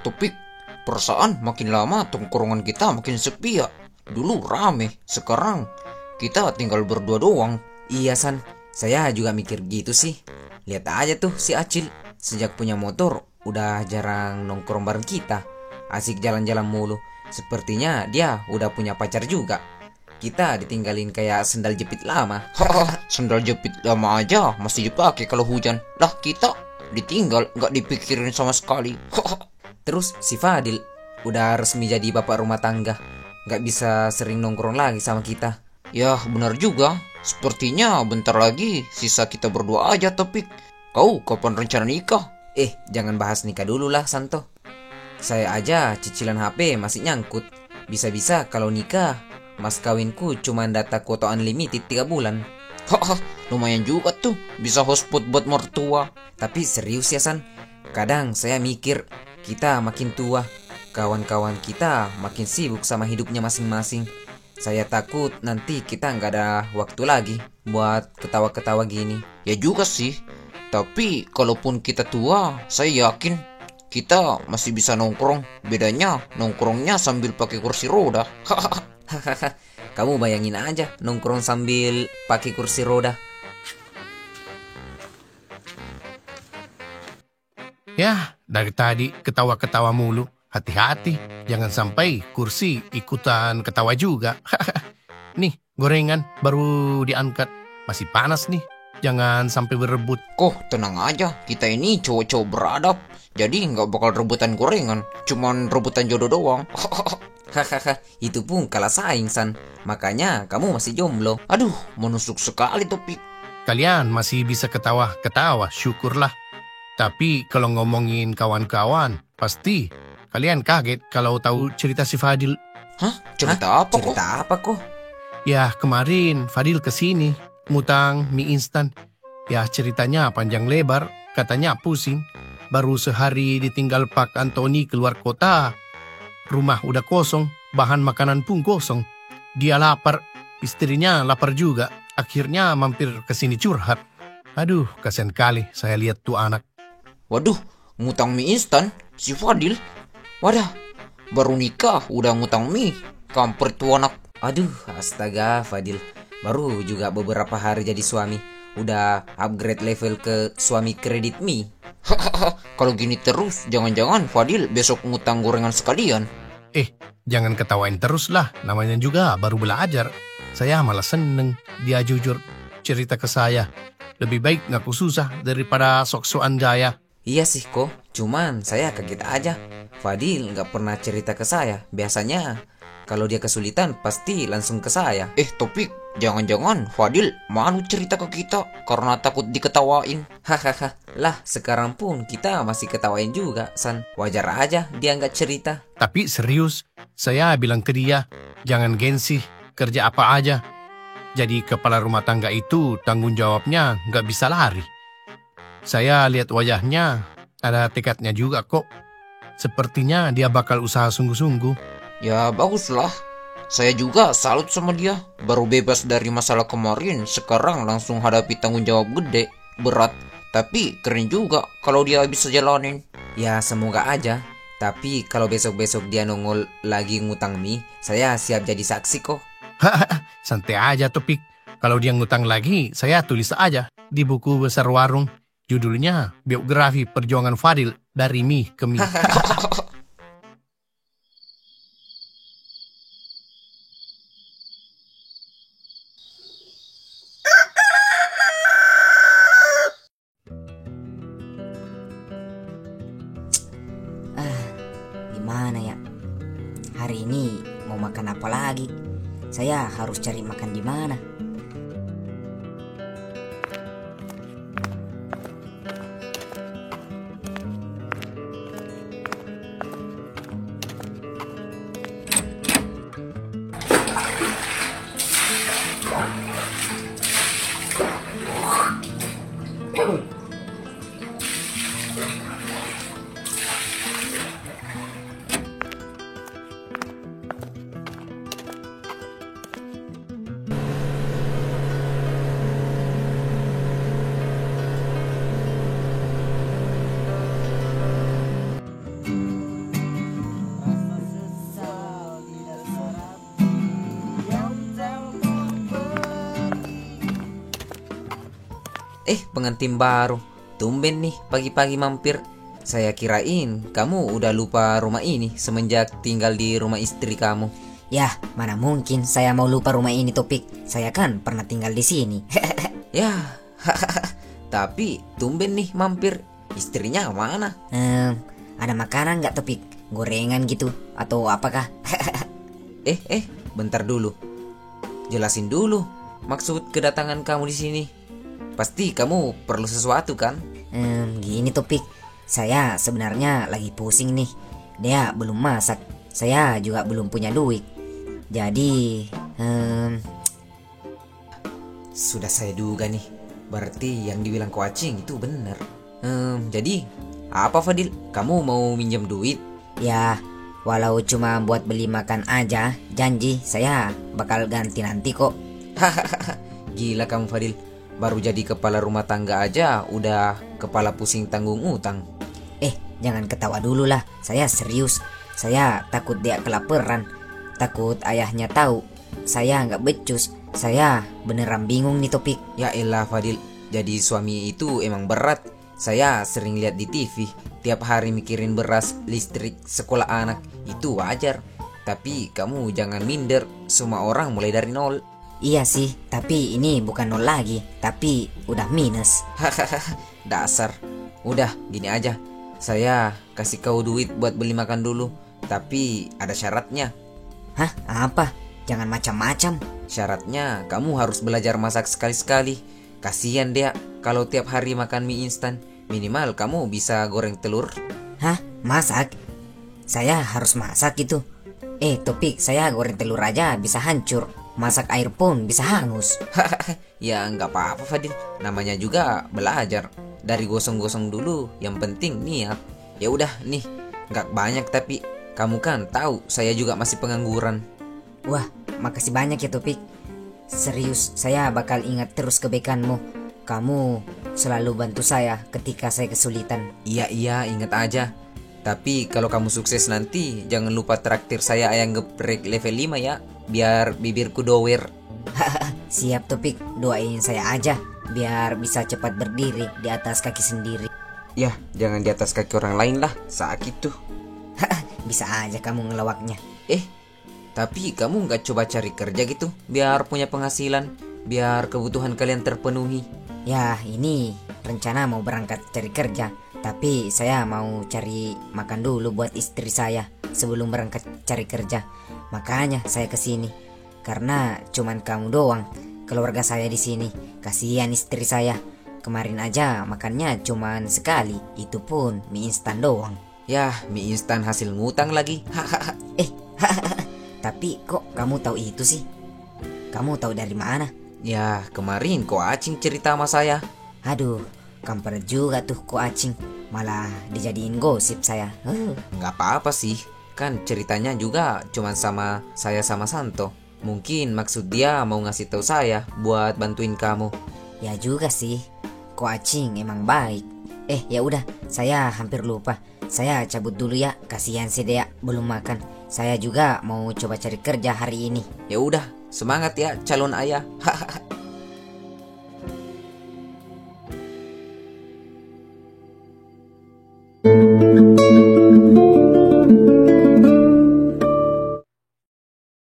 Topik, perasaan makin lama tongkrongan kita makin sepi ya. Dulu rame, sekarang kita tinggal berdua doang. Iya San, saya juga mikir gitu sih. Lihat aja tuh si Acil, sejak punya motor udah jarang nongkrong bareng kita. Asik jalan-jalan mulu. Sepertinya dia udah punya pacar juga. Kita ditinggalin kayak sendal jepit lama. Sendal jepit lama aja masih dipakai kalau hujan. Lah kita ditinggal, nggak dipikirin sama sekali. Terus si Fadil udah resmi jadi bapak rumah tangga, nggak bisa sering nongkrong lagi sama kita. Ya benar juga. Sepertinya bentar lagi sisa kita berdua aja, Topik. Kau kapan rencana nikah? Jangan bahas nikah dulu lah Santo. Saya aja cicilan HP masih nyangkut. Bisa-bisa kalau nikah mas kawinku cuma data kuota unlimited 3 bulan. Lumayan juga tuh, bisa hotspot buat mertua. Tapi serius ya San, kadang saya mikir kita makin tua, kawan-kawan kita makin sibuk sama hidupnya masing-masing. Saya takut nanti kita nggak ada waktu lagi buat ketawa-ketawa gini. Ya juga sih. Tapi kalaupun kita tua, saya yakin kita masih bisa nongkrong. Bedanya nongkrongnya sambil pakai kursi roda. Kamu bayangin aja nongkrong sambil pakai kursi roda. Ya, dari tadi ketawa-ketawa mulu. Hati-hati, jangan sampai kursi ikutan ketawa juga. Nih, gorengan baru diangkat. Masih panas nih, jangan sampai berebut. Tenang aja, kita ini cowok-cowok beradab. Jadi nggak bakal rebutan gorengan, cuman rebutan jodoh doang. Itu pun kalah saing San. Makanya kamu masih jomblo. Aduh, menusuk sekali Topik. Kalian masih bisa ketawa-ketawa, syukurlah. Tapi kalau ngomongin kawan-kawan, pasti kalian kaget kalau tahu cerita si Fadil. Cerita apa kok? Cerita apa kok? Ya, kemarin Fadil kesini, ngutang mie instan. Ya, ceritanya panjang lebar, katanya pusing. Baru sehari ditinggal Pak Antoni keluar kota. Rumah udah kosong, bahan makanan pun kosong. Dia lapar, istrinya lapar juga. Akhirnya mampir ke sini curhat. Aduh, kasihan kali saya lihat tuh anak. Waduh, ngutang mie instan? Si Fadil? Wadah, baru nikah udah ngutang mie. Kampret tuh anak. Aduh, astaga Fadil. Baru juga beberapa hari jadi suami, udah upgrade level ke suami kredit mie. Kalau gini terus, jangan-jangan Fadil besok ngutang gorengan sekalian. Jangan ketawain terus lah, namanya juga baru belajar. Saya malah seneng dia jujur cerita ke saya. Lebih baik ngaku susah daripada sok-sokan gaya. Iya sih kok, cuman saya kaget aja. Fadil nggak pernah cerita ke saya. Biasanya kalau dia kesulitan pasti langsung ke saya. Topik, jangan-jangan Fadil malu cerita ke kita karena takut diketawain. Lah sekarang pun kita masih ketawain juga San. Wajar aja dia nggak cerita. Tapi serius, saya bilang ke dia, jangan gengsi, kerja apa aja. Jadi kepala rumah tangga itu tanggung jawabnya nggak bisa lari. Saya lihat wajahnya, ada tekadnya juga kok. Sepertinya dia bakal usaha sungguh-sungguh. Ya baguslah. Saya juga salut sama dia. Baru bebas dari masalah kemarin, sekarang langsung hadapi tanggung jawab gede, berat. Tapi keren juga kalau dia bisa jalanin. Ya semoga aja. Tapi kalau besok-besok dia nongol lagi ngutang mie, saya siap jadi saksi kok. Santai aja Topik. Kalau dia ngutang lagi, saya tulis aja di buku besar warung. Judulnya Biografi Perjuangan Fadil dari mie ke mie. Gimana ya? Hari ini mau makan apa lagi? Saya harus cari makan di mana? Pengantin baru. Tumben nih pagi-pagi mampir. Saya kirain kamu udah lupa rumah ini semenjak tinggal di rumah istri kamu. Yah, mana mungkin saya mau lupa rumah ini, Topik. Saya kan pernah tinggal di sini. Ya, tapi tumben nih mampir. Istrinya mana? Ada makanan nggak, Topik? Gorengan gitu atau apakah? Bentar dulu. Jelasin dulu maksud kedatangan kamu di sini. Pasti kamu perlu sesuatu kan? Gini, Topik. Saya sebenarnya lagi pusing nih. Dia belum masak. Saya juga belum punya duit. Jadi, sudah saya duga nih. Berarti yang dibilang Koacing itu benar. Jadi apa Fadil? Kamu mau minjem duit? ya, walau cuma buat beli makan aja, janji saya bakal ganti nanti kok. Gila kamu Fadil. Baru jadi kepala rumah tangga aja udah kepala pusing tanggung utang. Jangan ketawa dulu lah, saya serius. Saya takut dia kelaparan, takut ayahnya tahu saya nggak becus. Saya beneran bingung nih, Topik. Ya elah Fadil, jadi suami itu emang berat. Saya sering lihat di TV, tiap hari mikirin beras, listrik, sekolah anak. Itu wajar. Tapi kamu jangan minder, semua orang mulai dari nol. Iya sih, tapi ini bukan nol lagi, tapi udah minus. Dasar. Udah, gini aja. Saya kasih kau duit buat beli makan dulu, tapi ada syaratnya. Hah? Apa? Jangan macam-macam. Syaratnya kamu harus belajar masak sekali-sekali. Kasian dia kalau tiap hari makan mie instan. Minimal kamu bisa goreng telur. Hah? Masak? Saya harus masak gitu? Topik, saya goreng telur aja bisa hancur. Masak air pun bisa hangus. Ya nggak apa-apa Fadil, namanya juga belajar. Dari gosong-gosong dulu, yang penting niat. Ya udah nih, nggak banyak tapi kamu kan tahu saya juga masih pengangguran. Wah, makasih banyak ya Topik. Serius, saya bakal ingat terus kebaikanmu. Kamu selalu bantu saya ketika saya kesulitan. Iya, ingat aja. Tapi kalau kamu sukses nanti, jangan lupa traktir saya ayam geprek level 5 ya, biar bibirku dower. Siap Topik, doain saya aja biar bisa cepat berdiri di atas kaki sendiri. Ya, jangan di atas kaki orang lain lah, sakit tuh. Bisa aja kamu ngelawaknya. Tapi kamu nggak coba cari kerja gitu, biar punya penghasilan, biar kebutuhan kalian terpenuhi. Ya, ini rencana mau berangkat cari kerja, tapi saya mau cari makan dulu buat istri saya sebelum berangkat cari kerja. Makanya saya kesini, karena cuman kamu doang keluarga saya di sini. Kasihan istri saya. Kemarin aja makannya cuman sekali, itu pun mie instan doang. Yah, mie instan hasil ngutang lagi. Tapi kok kamu tahu itu sih? Kamu tahu dari mana? Ya, kemarin Ko Acing cerita sama saya. Aduh, kampret juga tuh Ko Acing. Malah dijadiin gosip saya. Nggak apa-apa sih, kan ceritanya juga cuman sama saya sama Santo. Mungkin maksud dia mau ngasih tahu saya buat bantuin kamu. Ya juga sih, Ko Acing emang baik. Ya udah, saya hampir lupa. Saya cabut dulu ya, kasihan si Dea belum makan. Saya juga mau coba cari kerja hari ini. Ya udah, semangat ya calon ayah.